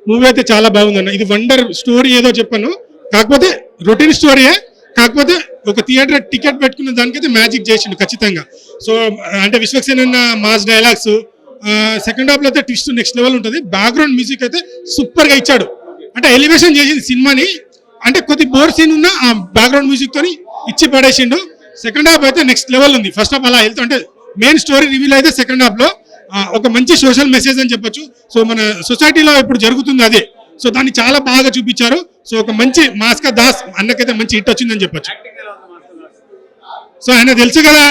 Movie అయితే చాలా బాగుందన్న. ఇది వండర్ స్టోరీ ఏదో చెప్పాను, కాకపోతే రొటీన్ స్టోరీయే, కాకపోతే ఒక థియేటర్ టికెట్ పెట్టుకున్న దానికైతే మ్యాజిక్ చేసిండు ఖచ్చితంగా. సో అంటే విశ్వక్సేన్ అన్న మాస్ డైలాగ్స్, సెకండ్ హాఫ్ లో అయితే ట్విస్ట్ నెక్స్ట్ లెవెల్ ఉంటుంది. బ్యాక్గ్రౌండ్ మ్యూజిక్ అయితే సూపర్ గా ఇచ్చాడు, అంటే ఎలివేషన్ చేసింది సినిమాని. అంటే కొద్ది బోర్ సీన్ ఉన్న ఆ బ్యాక్గ్రౌండ్ మ్యూజిక్ తోని ఇచ్చి పడేసిండు. సెకండ్ హాఫ్ అయితే నెక్స్ట్ లెవెల్ ఉంది. ఫస్ట్ హాఫ్ అలా వెళ్తూ అంటే మెయిన్ స్టోరీ రివీల్ అయితే సెకండ్ హాఫ్ లో ఒక మంచి సోషల్ మెసేజ్ అని చెప్పొచ్చు. సో మన సొసైటీలో ఇప్పుడు జరుగుతుంది అదే, సో దాన్ని చాలా బాగా చూపించారు. సో ఒక మంచి మాస్కా దాస్ అన్నకైతే మంచి హిట్ వచ్చిందని చెప్పొచ్చు. సో ఆయన తెలుసు కదా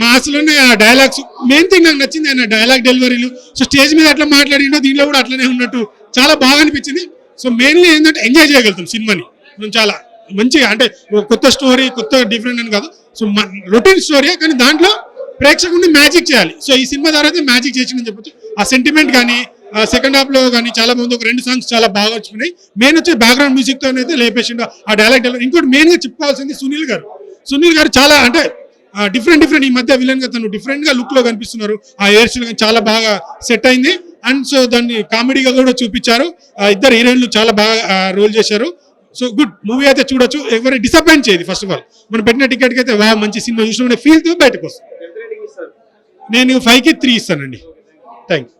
మాస్లోనే ఆ డైలాగ్స్, మెయిన్ థింగ్ నాకు నచ్చింది ఆయన డైలాగ్ డెలివరీలు. సో స్టేజ్ మీద అట్లా మాట్లాడిండో దీనిలో కూడా అట్లనే ఉన్నట్టు చాలా బాగా అనిపించింది. సో మెయిన్లీ ఏంటంటే ఎంజాయ్ చేయగలుగుతాం సినిమాని మనం చాలా మంచిగా. అంటే కొత్త స్టోరీ, కొత్త డిఫరెంట్ అని కాదు, సో రొటీన్ స్టోరీ, కానీ దాంట్లో ప్రేక్షకుడిని మ్యాజిక్ చేయాలి. సో ఈ సినిమా ద్వారా అయితే మ్యాజిక్ చేసిందని చెప్పొచ్చు. ఆ సెంటిమెంట్ కానీ సెకండ్ హాఫ్ లో కానీ చాలా మంది ఒక 2 సాంగ్స్ చాలా బాగా వచ్చినాయి. మెయిన్ వచ్చి బ్యాక్గ్రౌండ్ మ్యూజిక్ తో అయితే లేపేసిండు ఆ డైలాగ్ డెలివరీ. ఇంకోటి మెయిన్ గా చెప్పుకోవాల్సింది సునీల్ గారు చాలా అంటే డిఫరెంట్ ఈ మధ్య విలన్ గా తను డిఫరెంట్ గా లుక్ లో కనిపిస్తున్నారు. ఆ హెయిర్ స్టైల్ చాలా బాగా సెట్ అయింది. అండ్ సో దాన్ని కామెడీగా కూడా చూపించారు. ఇద్దరు హీరోయిన్లు చాలా బాగా రోల్ చేశారు. సో గుడ్ మూవీ అయితే చూడొచ్చు, ఎవరు డిసప్పాయింట్ చేయదు. ఫస్ట్ ఆఫ్ ఆల్ మనం పెట్టిన టికెట్ కి అయితే మంచి సినిమా చూసిన ఫీల్ తో బయటకు వస్తాం. నేను 5కి 3 ఇస్తానండి. థ్యాంక్స్.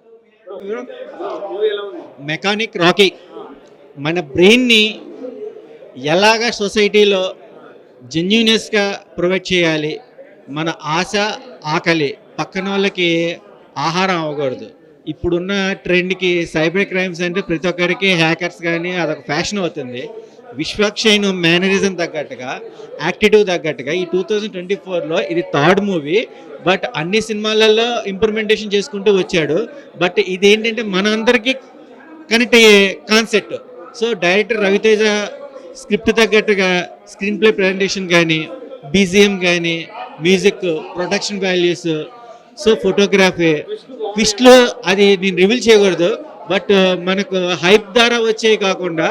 మెకానిక్ రాకీ మన బ్రెయిన్ని ఎలాగ సొసైటీలో జెన్యూనెస్గా ప్రొవైడ్ చేయాలి, మన ఆశ ఆకలి పక్కన వాళ్ళకి ఆహారం అవ్వకూడదు. ఇప్పుడున్న ట్రెండ్కి సైబర్ క్రైమ్స్ అంటే ప్రతి ఒక్కరికి హ్యాకర్స్ కానీ అదొక ఫ్యాషన్ అవుతుంది. విశ్వక్షేన్ మేనరిజం తగ్గట్టుగా, యాక్టిట్యూడ్ తగ్గట్టుగా ఈ 2024లో ఇది 3rd మూవీ. బట్ అన్ని సినిమాలలో ఇంప్లిమెంటేషన్ చేసుకుంటూ వచ్చాడు. బట్ ఇదేంటంటే మన అందరికీ కనెక్ట్ అయ్యే concept. So director Raviteja script తగ్గట్టుగా స్క్రీన్ ప్లే ప్రజెంటేషన్ కానీ, బీజిఎం కానీ, music, production values, so photography, ట్విస్ట్లు అది నేను రివీల్ చేయకూడదు. బట్ మనకు హైప్ ద్వారా వచ్చేవి కాకుండా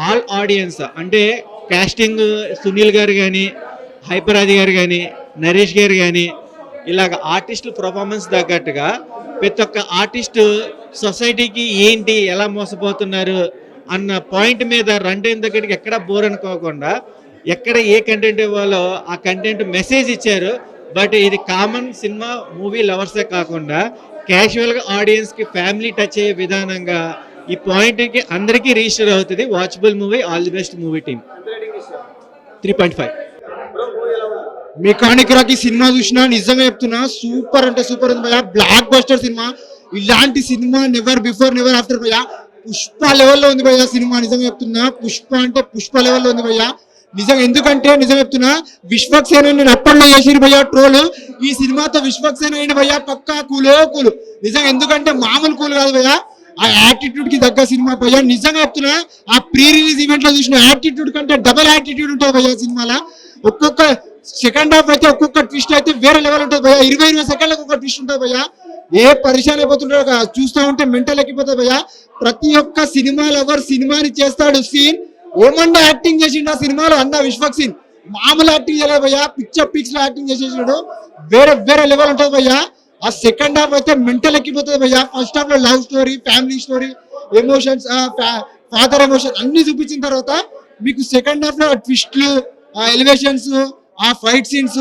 ఆల్ ఆడియన్స్ అంటే కాస్టింగ్ సునీల్ గారు కానీ, హైపరాది గారు కానీ, నరేష్ గారు కానీ, ఇలాగ ఆర్టిస్టుల పర్ఫార్మెన్స్ తగ్గట్టుగా ప్రతి ఒక్క ఆర్టిస్టు సొసైటీకి ఏంటి, ఎలా మోసపోతున్నారు అన్న పాయింట్ మీద రన్ టైం దగ్గరికి ఎక్కడ బోర్ అనుకోకుండా ఎక్కడ ఏ కంటెంట్ ఇవ్వాలో ఆ కంటెంట్ మెసేజ్ ఇచ్చారు. బట్ ఇది కామన్ సినిమా మూవీ లవర్సే కాకుండా క్యాజువల్గా ఆడియన్స్కి ఫ్యామిలీ టచ్ అయ్యే విధానంగా ఈ పాయింట్కి అందరికీ రిజిస్టర్ అవుతుంది. Watchable movie. All the best movie team. 3.5. Mechanic Rocky సినిమా చూసినా నిజంగా చెప్తున్నా సూపర్ అంటే సూపర్ ఉంది భయ్యా. బ్లాక్ బస్టర్ సినిమా. ఇలాంటి సినిమా నెవర్ బిఫోర్ నెవర్ ఆఫ్టర్ భయ్యా. పుష్ప లెవెల్లో ఉంది భయ్యా సినిమా. నిజంగా చెప్తున్నా పుష్ప అంటే పుష్ప లెవెల్లో ఉంది భయ్యా నిజంగా. ఎందుకంటే నిజం చెప్తున్నా విశ్వక్సేన నేను అప్పట్లో చేసిరు భయ్యా ట్రోల్. ఈ సినిమాతో విశ్వక్సేన అయిన భయ్యా పక్కా కూలు నిజంగా. ఎందుకంటే మామూలు కూలు కాదు భయ్యా. ఆ యాటిట్యూడ్ కి తగ్గ సినిమా భయ్యా. నిజంగా చెప్తున్నా ఆ ప్రీ రిలీజ్ ఈవెంట్ లో చూసిన యాటిట్యూడ్ కంటే డబల్ యాటిట్యూడ్ ఉంటుంది భయ్యా సినిమాలో. ఒక్కొక్క సెకండ్ హాఫ్ అయితే ఒక్కొక్క ట్విస్ట్ అయితే వేరే లెవెల్ ఉంటుంది భయ్యా. 20 సెకండ్లకు ఒక ట్విస్ట్ ఉంటుంది భయ్యా. ఏ పరిశాన్ అయిపోతుంటారో చూస్తూ ఉంటే మెంటల్ ఎక్కిపోతుంది భయ్యా. ప్రతి ఒక్క సినిమా లవర్ సినిమాని చేస్తాడు సీన్. ఏమన్నా యాక్టింగ్ చేసిండు ఆ సినిమాలో అన్న విశ్వక్సేన్. మామూలు యాక్టింగ్ చేయలేదు భయ్యా. పిక్స్ లో యాక్టింగ్ చేసేసాడు. వేరే లెవెల్ ఉంటుంది భయ్యా. ఆ సెకండ్ హాఫ్ అయితే మెంటల్ ఎక్కిపోతుంది భయ్యా. ఫస్ట్ హాఫ్ లో love story, family story, emotions, father emotion అన్ని చూపించిన తర్వాత మీకు సెకండ్ హాఫ్ లో ట్విస్ట్లు, ఆ ఎలివేషన్స్, ఆ ఫైట్ సీన్స్,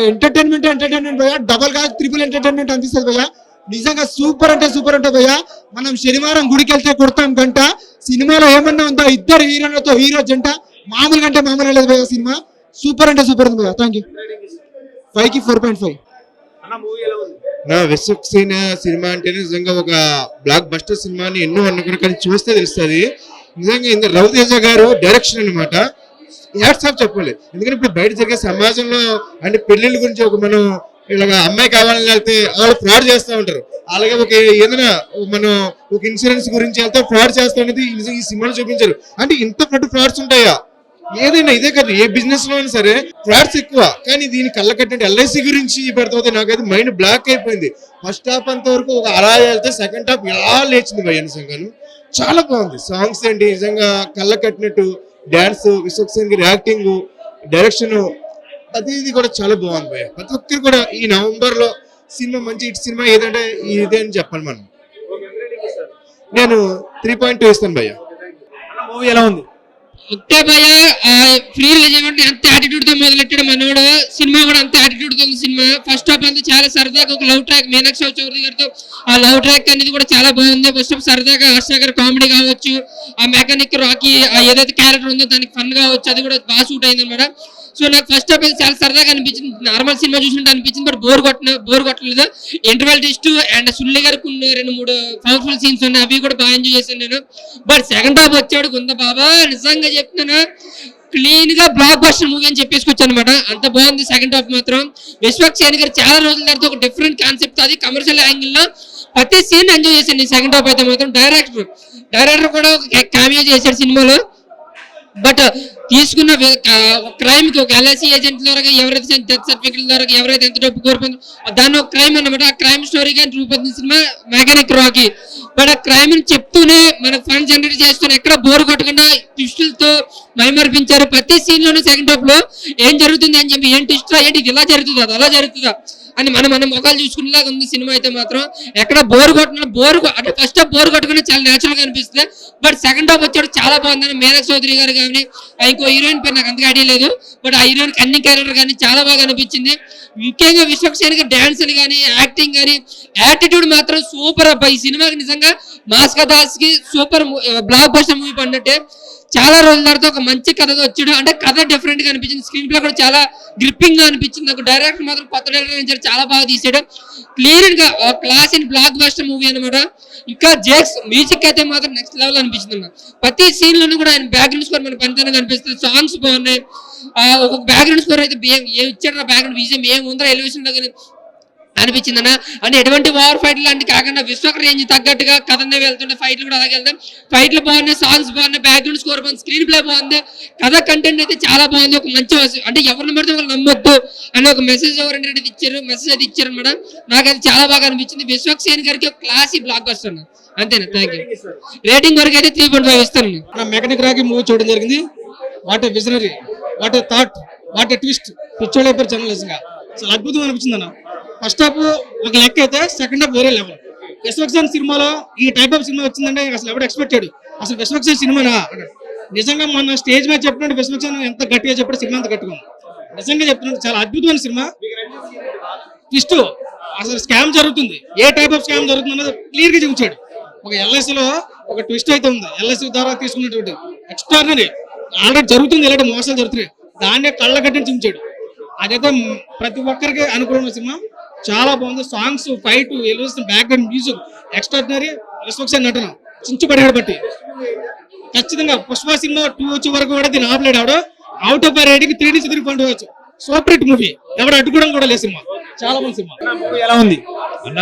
ఎంటర్టైన్మెంట్ భయ్యా. డబల్ గా ట్రిపుల్ ఎంటర్టైన్మెంట్ అనిపిస్తుంది భయ్యా. నిజంగా సూపర్ అంటే సూపర్ ఉంటుంది భయ్యా. మనం శనివారం గుడికి వెళ్తే కొడతాం గంట. సినిమాలో ఏమన్నా ఉందా? ఇద్దరు హీరోలతో హీరో జంట మామూలుగా అంటే మామూలు లేదు భయ్యా. సినిమా సూపర్ అంటే సూపర్ ఉంది భయ్యా. Thank you. 5కి 4.5. నా విశ్వక్సేన సినిమా అంటే నిజంగా ఒక బ్లాక్ బస్టర్ సినిమా అని ఎన్నో అనుకున్నా, కానీ చూస్తే తెలుస్తుంది నిజంగా. రవితేజ గారు డైరెక్షన్ అనమాట హ్యాట్స్ ఆఫ్ చెప్పాలి. ఎందుకంటే ఇప్పుడు బయట జరిగే సమాజంలో అంటే పెళ్లిళ్ళ గురించి ఒక మనం ఇలాగ అమ్మాయి కావాలని వెళ్తే వాళ్ళు ఫ్రాడ్ చేస్తూ ఉంటారు. అలాగే ఒక ఏదైనా మనం ఒక ఇన్సూరెన్స్ గురించి వెళ్తే ఫ్రాడ్ చేస్తా అనేది ఈ సినిమాలో చూపించారు. అంటే ఇంత ఫ్రాడ్స్ ఉంటాయా? ఏదైనా ఇదే కదా, ఏ బిజినెస్ లో అయినా సరే ఫ్రాడ్స్ ఎక్కువ. కానీ దీని కళ్ళకట్టినట్టు ఎల్ఐసి గురించి పెడతా నాకైతే మైండ్ బ్లాక్ అయిపోయింది. ఫస్ట్ హాఫ్ అంత వరకు ఒక అలా వెళ్తే సెకండ్ హాఫ్ ఇలా లేచింది భయ్య. నిజంగాను చాలా బాగుంది. సాంగ్స్ ఏంటి నిజంగా కళ్ళ కట్టినట్టు, డాన్స్, విశ్వక్సేన్ గారి యాక్టింగ్, డైరెక్షన్ అది ఇది కూడా చాలా బాగుంది భయ్య. ప్రతి ఒక్కరు కూడా ఈ నవంబర్ లో సినిమా మంచి హిట్ సినిమా ఏదంటే ఇదే అని చెప్పాలి మనం. నేను 3.2 ఇస్తాను భయ్య. మూవీ ఎలా ఉంది? ఒకే భయ ఫ్రీ రిలీజ్ ఏమంటే అంత యాటిట్యూడ్ తో మొదలెట్టాడు మనోడు. సినిమా కూడా అంత యాటిట్యూడ్ తో ఉంది సినిమా. ఫస్ట్ హాఫ్ అంతా చాలా సరదాగా ఒక లవ్ ట్రాక్ మీనాక్షి చౌదరి గారితో ఆ లవ్ ట్రాక్ అనేది కూడా చాలా బాగుంది. ఫస్ట్ హాఫ్ సరదాగా హర్ష గారి కామెడీ కావచ్చు, ఆ మెకానిక్ రాకీ ఏదైతే క్యారెక్టర్ ఉందో దానికి ఫన్ కావచ్చు, అది కూడా బాగా షూట్ అయింది అనమాట. సో నాకు ఫస్ట్ హాఫ్ చాలా సరదాగా అనిపించింది, నార్మల్ సినిమా చూసినట్టు అనిపించింది. బట్ బోర్ కొట్టలేదు. ఇంటర్వెల్ టెస్ట్ అండ్ సుల్లి గారికి ఉన్న 2-3 పవర్ఫుల్ సీన్స్ ఉన్నాయి, అవి కూడా బాగా ఎంజాయ్ చేశాను నేను. బట్ సెకండ్ హాఫ్ వచ్చాడు గుంద బాబా, నిజంగా చెప్తున్నాను క్లీన్ గా బ్లాక్ బస్టర్ మూవీ అని చెప్పేసుకొచ్చు అనమాట. అంత బాగుంది సెకండ్ హాఫ్ మాత్రం. విశ్వక్ సేన్ గారు చాలా రోజుల తర్వాత ఒక డిఫరెంట్ కాన్సెప్ట్, అది కమర్షియల్ యాంగిల్ లో ప్రతి సీన్ ఎంజాయ్ చేశాను సెకండ్ హాఫ్ అయితే మాత్రం. డైరెక్టర్ కూడా ఒక కామియో చేశాడు సినిమాలో. బట్ తీసుకున్న క్రైమ్ కి ఒక ఎల్ఐసి ఏజెంట్ ద్వారా ఎవరైతే డెత్ సర్టిఫికెట్ ద్వారా ఎవరైతే ఎంత డబ్బు కోరుకుందో దాన్ని ఒక క్రైమ్ అన్నమాట. ఆ క్రైమ్ స్టోరీగా రూపొందించిన సినిమా మెకానిక్ రాకీ. బట్ ఆ క్రైమ్ ని చెప్తూనే మనకు ఫన్ జనరేట్ చేస్తూనే ఎక్కడ బోర్ కొట్టకుండా ట్విస్టులతో మైమర్పించారు. ప్రతి సీన్ లోనూ సెకండ్ హాఫ్ లో ఏం జరుగుతుంది అని చెప్పి, ఏం ట్విస్ట్ ఏంటి, ఇలా జరుగుతుందా అలా జరుగుతుందా అని మన ముఖాలు చూసుకునేలాగా ఉంది సినిమా అయితే మాత్రం. ఎక్కడ బోర్ అంటే ఫస్ట్ హాఫ్ బోర్ కొట్టుకుని చాలా నేచురల్ గా అనిపిస్తుంది. బట్ సెకండ్ హాఫ్ వచ్చాడు చాలా బాగుందని. మీనాక్షి చౌదరి గారు కానీ ఇంకో హీరోయిన్ పేరు నాకు అంతగా ఐడియా లేదు, బట్ ఆ హీరోయిన్ అన్ని క్యారెక్టర్ కానీ చాలా బాగా అనిపించింది. ముఖ్యంగా విశ్వక్ సేన్ గారి డాన్సులు కానీ యాక్టింగ్ కానీ యాటిట్యూడ్ మాత్రం సూపర్ అబ్బా. ఈ సినిమాకి నిజంగా మాస్కా దాస్ కి సూపర్ బ్లాక్ బస్టర్ మూవీ పడినట్టే. చాలా రోజుల తర్వాత ఒక మంచి కథతో వచ్చాడు, అంటే కథ డిఫరెంట్ గా అనిపించింది. స్క్రీన్ ప్లే కూడా చాలా గ్రిప్పింగ్ గా అనిపించింది నాకు. డైరెక్టర్ మాత్రం కొత్త డైరెక్టర్ చాలా బాగా తీసాడు. క్లియర్ గా class in block buster movie అనమాట. ఇంకా జేక్స్ మ్యూజిక్ అయితే మాత్రం నెక్స్ట్ లెవెల్ అనిపించింది అన్న. ప్రతి సీన్ లోనూ కూడా ఆయన బ్యాక్గ్రౌండ్ స్కోర్ మన పనితనం కనిపిస్తుంది. సాంగ్స్ బాగున్నాయి. ఒక బ్యాక్గ్రౌండ్ స్కోర్ అయితే ఇచ్చాడు, బ్యాక్గ్రౌండ్ బీజిఎం ఏముందో ఎలివేషన్ లో అనిపించింది అన్న. అంటే ఎటువంటి ఓవర్ ఫైట్ లాంటి కాకుండా విశ్వక్ రేంజ్ తగ్గట్టుగా కథనే వెళ్తుంటే ఫైట్లు కూడా అలాగే వెళ్తాం. ఫైట్లు బాగున్నాయి, సాంగ్స్ బాగున్నాయి, బ్యాక్గ్రౌండ్ స్కోర్ బాగుంది, స్క్రీన్ ప్లే బాగుంది, కథ కంటెంట్ అయితే చాలా బాగుంది. ఒక మంచి అంటే ఎవరిని పడితే వాళ్ళు నమ్మొద్దు అని ఒక మెసేజ్ ఎవరంటే మెసేజ్ అయితే ఇచ్చారు అనమాట. నాకైతే చాలా బాగా అనిపించింది. విశ్వక్ సేన్ గారికి ఒక క్లాసీ బ్లాక్ బస్టర్ అన్న. అంతేనా, థ్యాంక్ యూ. రేటింగ్ వరకు అయితే 3.5 ఇస్తాను. మెకానిక్ రాకీ మూవీ చూడడం జరిగింది. What a visionary, what a thought, what a twist. పిచ్చోళ్ళైపోయారు జర్నలిస్ట్ గా. చాలా అద్భుతం అనిపించింది అన్న. ఫస్ట్ హాఫ్ ఒక లెక్క అయితే సెకండ్ హాఫ్ వేరే లెవెల్. విశ్వక్ సేన్ సినిమాలో ఈ టైప్ ఆఫ్ సినిమా వచ్చిందంటే అసలు ఎవరు ఎక్స్పెక్ట్ చేయడు. అసలు విశ్వక్ సేన్ సినిమానా నిజంగా మన స్టేజ్ మీద చెప్పినట్టు విశ్వక్ సేన్ ఎంత గట్టిగా చెప్పాడు, సినిమా అంత గట్టిగా ఉంది. నిజంగా చెప్తున్నాడు, చాలా అద్భుతమైన సినిమా. ట్విస్ట్, అసలు స్కామ్ జరుగుతుంది, ఏ టైప్ ఆఫ్ స్కామ్ జరుగుతుంది అన్నది క్లియర్ గా చూపించాడు. ఒక ఎల్ఐసిలో ఒక ట్విస్ట్ అయితే ఉంది, ఎల్ఐసి ద్వారా తీసుకున్నటువంటి ఎక్స్ట్రాడినరీ ఆల్రెడీ జరుగుతుంది, ఇలాంటి మోసాలు జరుగుతున్నాయి, దాన్నే కళ్ళ కట్టిని చూపించాడు. అదైతే ప్రతి ఒక్కరికి అనుకూలమైన సినిమా. చాలా బాగుంది. Songs, fight, elevation, background music extraordinary. Vishwak Sen నటన చించుపడేడు బట్టి ఖచ్చితంగా పుష్ప సినిమా 2 వచ్చే వరకు కూడా దీన్ని ఆపలేడు ఆవిడ. అవుట్ ఆఫ్ రేటింగ్ 3 నుంచి 3.5. సూపర్ హిట్ మూవీ, ఎవరు అడ్డుకోవడం కూడా లేదు సినిమా. చాలా బాగుంది సినిమా. మూవీ ఎలా ఉంది అన్న?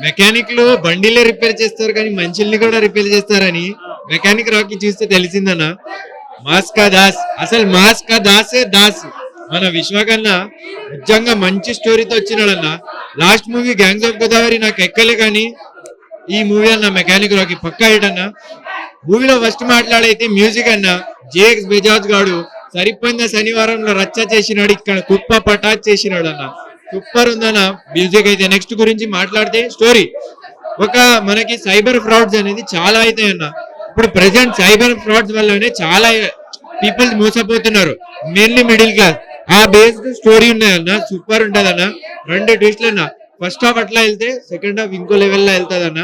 మెకానిక్లు బండిలే రిపేర్ చేస్తారు కానీ మనుషుల్ని కూడా రిపేర్ చేస్తారని మెకానిక్ రాకీ చూస్తే తెలిసిందన్న. మాస్కా దాస్, అసలు మాస్కా దాసే దాస్. మన విశ్వకన్న నిజంగా మంచి స్టోరీతో వచ్చినాడన్న. Last movie Gangs of Godavari నాకు ఎక్కలే, కానీ ఈ మూవీ అన్న మెకానిక్ రాకీ పక్కా హిట్ అన్న. మూవీలో ఫస్ట్ మాట్లాడైతే మ్యూజిక్ అన్న. జేక్స్ బెజాజ్ గాడు సరిపోయిన శనివారంలో రచ్చ చేసినాడు, ఇక్కడ కుప్ప పటాచ్ చేసినాడు అన్న. సూపర్ ఉందన్న మ్యూజిక్ అయితే. నెక్స్ట్ గురించి మాట్లాడితే స్టోరీ, ఒక మనకి సైబర్ ఫ్రాడ్స్ అనేది చాలా అవుతాయి అన్న. ఇప్పుడు ప్రెసెంట్ సైబర్ ఫ్రాడ్స్ వల్లనే చాలా పీపుల్ మోసపోతున్నారు, మెయిన్లీ మిడిల్ క్లాస్. ఆ బేస్డ్ స్టోరీ ఉన్నాయన్న, సూపర్ ఉంటది అన్న. 2 ట్విస్ట్లు అన్న. ఫస్ట్ హాఫ్ అట్లా వెళ్తే సెకండ్ హాఫ్ ఇంకో లెవెల్లో వెళ్తుంది అన్న.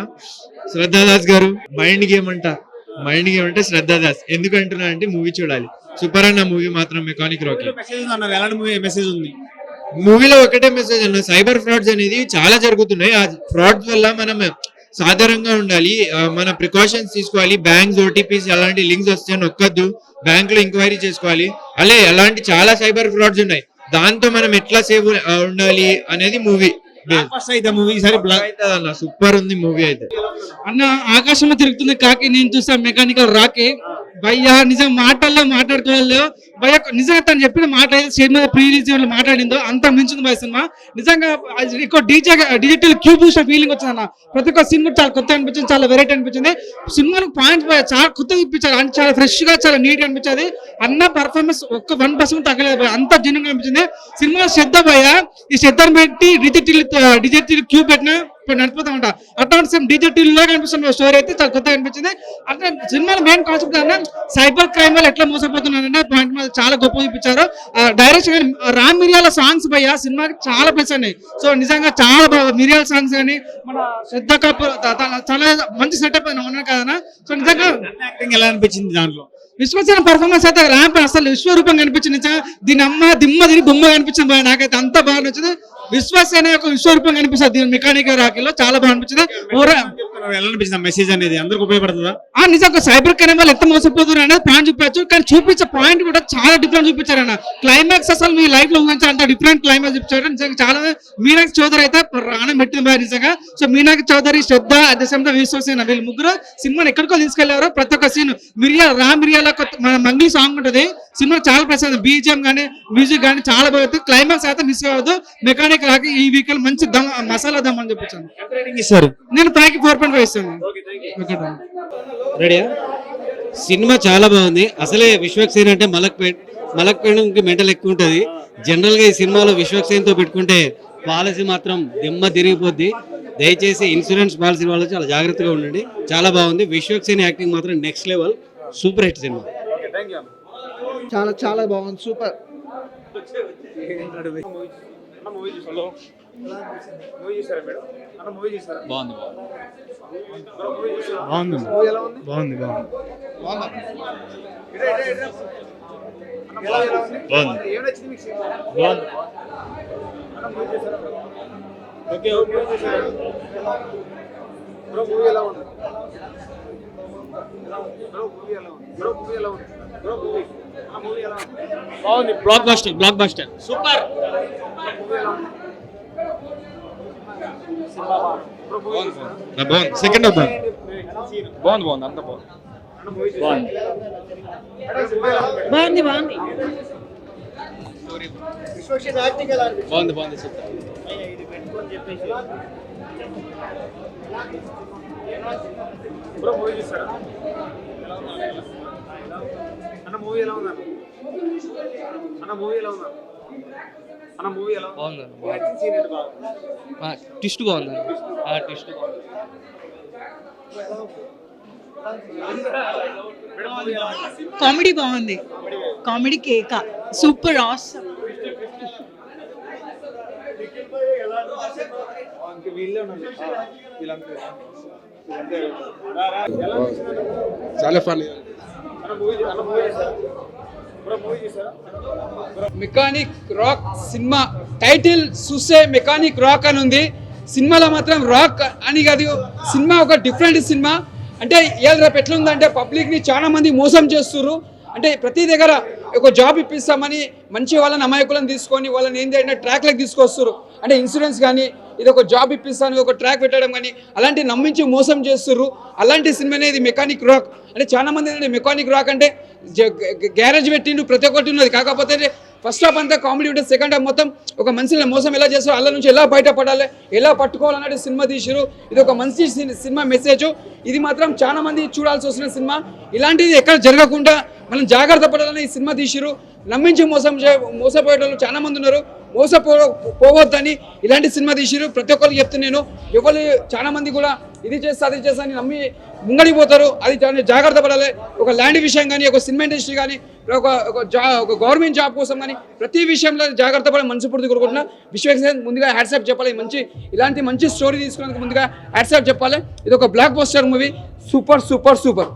శ్రద్ధాదాస్ గారు మైండ్ గేమ్ అంటే శ్రద్ధాదాస్. ఎందుకంటున్నా అంటే మూవీ చూడాలి, సూపర్ అన్న మూవీ మాత్రం మెకానిక్ రాకీ. ఎలాంటి మూవీ మెసేజ్ ఉంది మూవీలో? ఒకటే మెసేజ్ అన్న, సైబర్ ఫ్రాడ్స్ అనేది చాలా జరుగుతున్నాయి. ఆ ఫ్రాడ్స్ వల్ల మనం సాధారణంగా ఉండాలి, మన ప్రికాషన్స్ తీసుకోవాలి. బ్యాంక్స్, ఓటీపీస్ అలాంటి లింక్స్ వస్తే నొక్కద్దు, బ్యాంక్ లో ఎంక్వైరీ చేసుకోవాలి. అలాంటి చాలా సైబర్ ఫ్రాడ్స్ ఉన్నాయి, దాంతో మనం ఎట్లా సేవ్ ఉండాలి అనేది మూవీ. సూపర్ ఉంది మూవీ అయితే అన్న. ఆకాశంలో తిరుగుతుంది కాకి, నేను చూసా మెకానికల్ రాకీ. భయ్యా నిజం మాటల్లో మాట్లాడుకోవాలి, భయ నిజంగా తను చెప్పిన మాట సినిమా ప్రీ రిలీజ్ మాట్లాడిందో అంత మించింది భయ సినిమా. నిజంగా ఎక్కువ డిజిటల్ క్యూబ్ చూసిన ఫీలింగ్ వచ్చింది అన్న. ప్రతి ఒక్క సీన్ కూడా చాలా కొత్త అనిపించింది, చాలా వెరైటీ అనిపించింది. సినిమాలకు పాయింట్స్ చాలా కొత్తగా ఇప్పించారు, అంటే చాలా ఫ్రెష్ గా చాలా నీట్ గా అనిపించింది. అన్న పర్ఫార్మెన్స్ ఒక్క 1% తగ్గలేదు భయ, అంత జెన్యూన్ గా అనిపించింది. సినిమా శ్రద్ధ భయ, ఈ శ్రద్ధను పెట్టి డిజిటల్ క్యూబ్ పెట్టిన నడిపోతామంట. అట్లాంటి సేమ్ డిజిటల్ లో కనిపిస్తున్న స్టోరీ అయితే చాలా కొత్తగా అనిపించింది. అట్లా సినిమాలో మెయిన్ కాన్సెప్ట్ అంటే సైబర్ క్రైమ్ వాళ్ళు ఎట్లా మోసపోతున్నారనే పాయింట్ మీద చాలా గొప్ప చూపించారు. డైరెక్షన్ రామ్ మిరియాల సాంగ్స్ భయ్య సినిమాకి చాలా ప్లస్ అన్నాయి. సో నిజంగా చాలా బాగా మిరియాల సాంగ్స్ కానీ మన శ్రద్ధ కపూర్ చాలా మంచి సెటప్ ఉన్నాయి కదా. సో నిజంగా యాక్టింగ్ ఎలా అనిపించింది దాంట్లో? విశ్వసేన పర్ఫార్మెన్స్ అయితే ర్యాంప్ అసలు విశ్వరూపం కనిపించింది. దీని దిమ్మ దీని బొమ్మ కనిపించింది భయ, నాకైతే అంత బాగా నచ్చింది. విశ్వసేన యొక్క విశ్వరూపం కనిపిస్తుంది దీని మెకానిక్ రాకీలో, చాలా బాగా అనిపించింది. ఎలా అనిపించింది మెసేజ్ అనేది అందరికి ఉపయోగపడుతుందా? నిజంగా సైబర్ క్రైమ్ వాళ్ళు ఎంత మోసపోతున్నారు అనేది పాయింట్ చూపించచ్చు, కానీ చూపించే పాయింట్ కూడా చాలా డిఫరెంట్ చూపించారన్న. క్లైమాక్స్ అసలు మీ లైఫ్ లో ఊహించాలంటే డిఫరెంట్ క్లైమాక్స్ చూపించారు. నిజంగా చాలా మీనాక్షి చౌదరి అయితే ప్రాణం పెట్టింది బాగా నిజంగా. సో మీనాక్షి చౌదరి, శ్రద్ధ, అదే సమయంలో విశ్వసేన వీళ్ళు ముగ్గురు సినిమాని ఎక్కడికో తీసుకెళ్లారు. ప్రతి ఒక్క సీన్ రామ్ మిరియాల మంగ్లీ సాంగ్ ఉంటుంది సినిమా, చాలా ప్రసాదం బీజిఎం కానీ మ్యూజిక్ కానీ చాలా బాగుంది. క్లైమాక్స్ అయితే మిస్ అవ్వదు. మెకానిక్ రాకి ఈ వీకెండ్ మంచి దమ్ మసాలా దమ్ అని చెప్పించాను. ఇస్తారు నేను 4.5 ఇస్తాను. రెడీయా? సినిమా చాలా బాగుంది. అసలే విశ్వక్సేన్ అంటే మలక్పేణకి మెంటల్ ఎక్కువ ఉంటుంది. జనరల్ గా ఈ సినిమాలో విశ్వక్సేన్తో పెట్టుకుంటే పాలసీ మాత్రం దిమ్మ తిరిగిపోద్ది. దయచేసి ఇన్సూరెన్స్ పాలసీ వాళ్ళు చాలా జాగ్రత్తగా ఉండండి. చాలా బాగుంది. విశ్వక్సేన్ యాక్టింగ్ మాత్రం next level, super hit cinema. చాలా చాలా బాగుంది, super. Block buster super. Second అవుతుంది. బాగుంది ట్విస్ట్ బాగుంది. కామెడీ బాగుంది, కామెడీ కేక సూపర్ ఆసమ్. చాలా fun. Mechanic rock cinema title చూసే మెకానిక్ రాక్ అని ఉంది. సినిమాలో మాత్రం రాక్ అని కాదు, సినిమా ఒక డిఫరెంట్ సినిమా. అంటే ఇవాళ రేపు ఎట్లుందంటే పబ్లిక్ని చాలా మంది మోసం చేస్తున్నారు. అంటే ప్రతి దగ్గర ఒక జాబ్ ఇప్పిస్తామని మంచి వాళ్ళని అమాయకులను తీసుకొని వాళ్ళని ఏంటంటే ట్రాక్లకు తీసుకొస్తారు. అంటే ఇన్సూరెన్స్ కానీ ఇది ఒక జాబ్ ఇప్పిస్తాను ఒక ట్రాక్ పెట్టడం కానీ అలాంటి నమ్మించి మోసం చేస్తున్నారు. అలాంటి సినిమానే ఇది మెకానిక్ రాక్. అంటే చాలా మంది ఏంటంటే మెకానిక్ రాక్ అంటే గ్యారేజ్ పెట్టిండు ప్రతి ఒక్కటి ఉన్నది. కాకపోతే ఫస్ట్ హాఫ్ అంతా కామెడీ ఉంటుంది, సెకండ్ హాఫ్ మొత్తం ఒక మనిషిని మోసం ఎలా చేస్తారో అలా నుంచి ఎలా బయటపడాలి, ఎలా పట్టుకోవాలన్నట్టు సినిమా తీసిరు. ఇది ఒక మంచి సినిమా మెసేజ్. ఇది మాత్రం చాలా మంది చూడాల్సి వస్తున్న సినిమా. ఇలాంటిది ఎక్కడ జరగకుండా మనం జాగ్రత్త పడాలని ఈ సినిమా తీసిరు. నమ్మించి మోసపోయేటోళ్ళు చాలా మంది ఉన్నారు. పోవద్దని ఇలాంటి సినిమా తీసిరు. ప్రతి ఒక్కరికి చెప్తున్నాను, ఎవరు చాలా మంది కూడా ఇది చేస్తా అది చేస్తా అని నమ్మి ముంగడిపోతారు. అది జాగ్రత్త పడాలి. ఒక ల్యాండ్ విషయం కానీ, ఒక సినిమా ఇండస్ట్రీ కానీ, ఒక గవర్నమెంట్ జాబ్ కోసం కానీ ప్రతి విషయంలో జాగ్రత్త పడి మనస్ఫూర్తి కోరుకుంటున్నా. విశ్వక్సేన్ ముందుగా హ్యాట్సాప్ చెప్పాలి. ఇలాంటి మంచి స్టోరీ తీసుకున్నందుకు ముందుగా హ్యాట్సాప్ చెప్పాలి. ఇది ఒక block buster movie. Super super super.